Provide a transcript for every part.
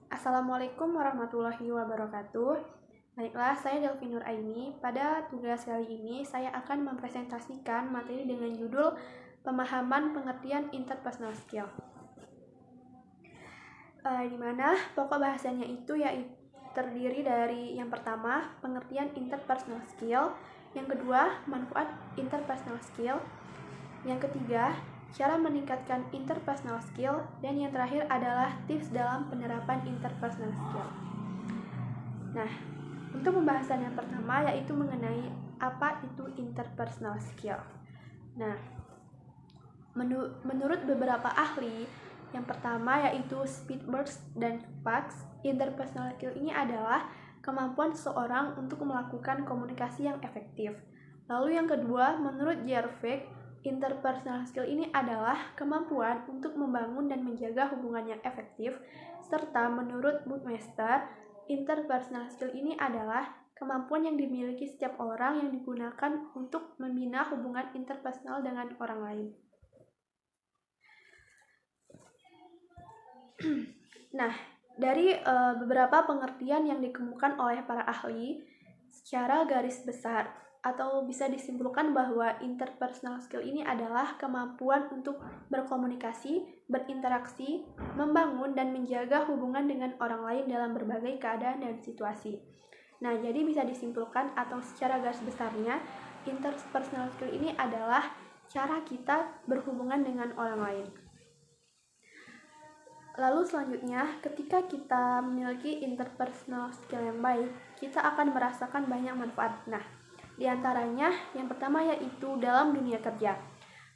Assalamualaikum warahmatullahi wabarakatuh. Baiklah, saya Delvi Nur Aini. Pada tugas kali ini, saya akan mempresentasikan materi dengan judul Pemahaman Pengertian Interpersonal Skill. Di mana pokok bahasanya itu yaitu terdiri dari yang pertama, pengertian interpersonal skill, yang kedua, manfaat interpersonal skill, yang ketiga, cara meningkatkan interpersonal skill, dan yang terakhir adalah tips dalam penerapan interpersonal skill. Nah, untuk pembahasan yang pertama yaitu mengenai apa itu interpersonal skill. Nah, menurut beberapa ahli, yang pertama yaitu Spitzberg dan Fox, interpersonal skill ini adalah kemampuan seseorang untuk melakukan komunikasi yang efektif. Lalu yang kedua, menurut Jervik, interpersonal skill ini adalah kemampuan untuk membangun dan menjaga hubungan yang efektif, serta menurut Buckminster, interpersonal skill ini adalah kemampuan yang dimiliki setiap orang yang digunakan untuk membina hubungan interpersonal dengan orang lain. Nah, dari beberapa pengertian yang dikemukakan oleh para ahli, secara garis besar atau bisa disimpulkan bahwa interpersonal skill ini adalah kemampuan untuk berkomunikasi, berinteraksi, membangun dan menjaga hubungan dengan orang lain dalam berbagai keadaan dan situasi. Nah, jadi bisa disimpulkan atau secara garis besarnya, interpersonal skill ini adalah cara kita berhubungan dengan orang lain. Lalu selanjutnya, ketika kita memiliki interpersonal skill yang baik, kita akan merasakan banyak manfaat. Nah, diantaranya yang pertama yaitu dalam dunia kerja,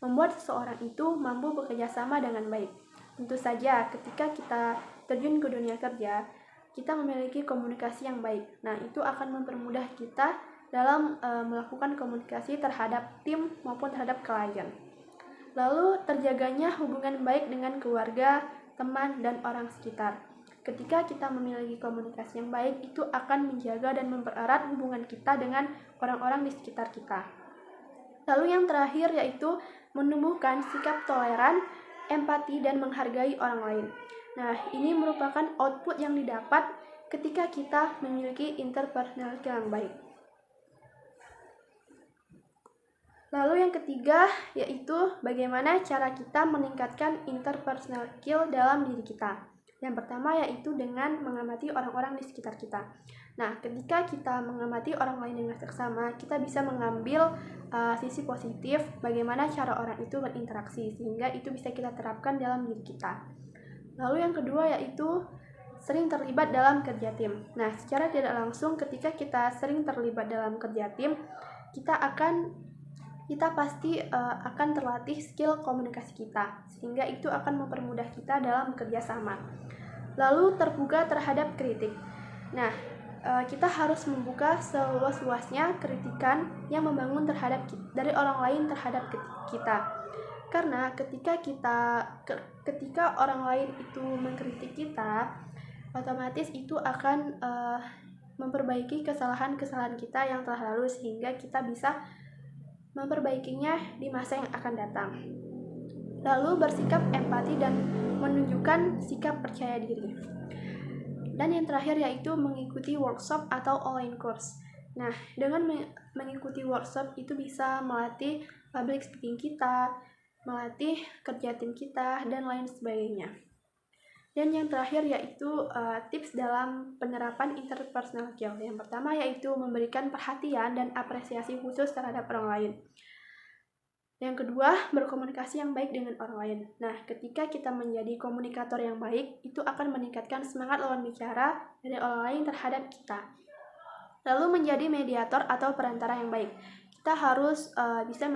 membuat seseorang itu mampu bekerja sama dengan baik. Tentu saja ketika kita terjun ke dunia kerja, kita memiliki komunikasi yang baik. Nah, itu akan mempermudah kita dalam melakukan komunikasi terhadap tim maupun terhadap klien. Lalu terjaganya hubungan baik dengan keluarga, teman, dan orang sekitar. Ketika kita memiliki komunikasi yang baik, itu akan menjaga dan mempererat hubungan kita dengan orang-orang di sekitar kita. Lalu yang terakhir yaitu menumbuhkan sikap toleran, empati, dan menghargai orang lain. Nah, ini merupakan output yang didapat ketika kita memiliki interpersonal skill yang baik. Lalu yang ketiga yaitu bagaimana cara kita meningkatkan interpersonal skill dalam diri kita. Yang pertama yaitu dengan mengamati orang-orang di sekitar kita. Nah, ketika kita mengamati orang lain dengan seksama, kita bisa mengambil sisi positif bagaimana cara orang itu berinteraksi, sehingga itu bisa kita terapkan dalam diri kita. Lalu yang kedua yaitu sering terlibat dalam kerja tim. Nah, secara tidak langsung ketika kita sering terlibat dalam kerja tim, kita pasti akan terlatih skill komunikasi kita, sehingga itu akan mempermudah kita dalam bekerja sama. Lalu terbuka terhadap kritik. Nah, kita harus membuka seluas-luasnya kritikan yang membangun dari orang lain terhadap kita. Karena ketika orang lain itu mengkritik kita, otomatis itu akan memperbaiki kesalahan-kesalahan kita yang telah lalu, sehingga kita bisa memperbaikinya di masa yang akan datang. Lalu bersikap empati dan menunjukkan sikap percaya diri. Dan yang terakhir yaitu mengikuti workshop atau online course. Nah, dengan mengikuti workshop itu bisa melatih public speaking kita, melatih kerja tim kita, dan lain sebagainya. Dan yang terakhir yaitu tips dalam penerapan interpersonal skill. Yang pertama yaitu memberikan perhatian dan apresiasi khusus terhadap orang lain. Yang kedua, berkomunikasi yang baik dengan orang lain. Nah, ketika kita menjadi komunikator yang baik, itu akan meningkatkan semangat lawan bicara dari orang lain terhadap kita. Lalu menjadi mediator atau perantara yang baik. Kita harus bisa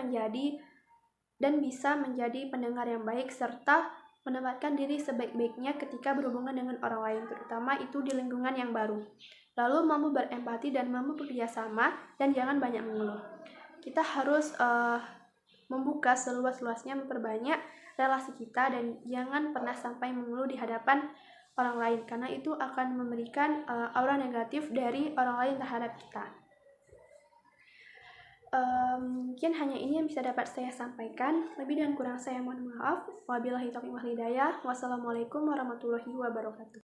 menjadi pendengar yang baik, serta menempatkan diri sebaik-baiknya ketika berhubungan dengan orang lain, terutama itu di lingkungan yang baru. Lalu mampu berempati dan mampu bekerja sama, dan jangan banyak mengeluh. Kita harus membuka seluas-luasnya, memperbanyak relasi kita, dan jangan pernah sampai mengeluh di hadapan orang lain, karena itu akan memberikan aura negatif dari orang lain terhadap kita. Mungkin hanya ini yang bisa dapat saya sampaikan. Lebih dan kurang saya mohon maaf. Wabillahi taufiq wal hidayah. Wassalamualaikum warahmatullahi wabarakatuh.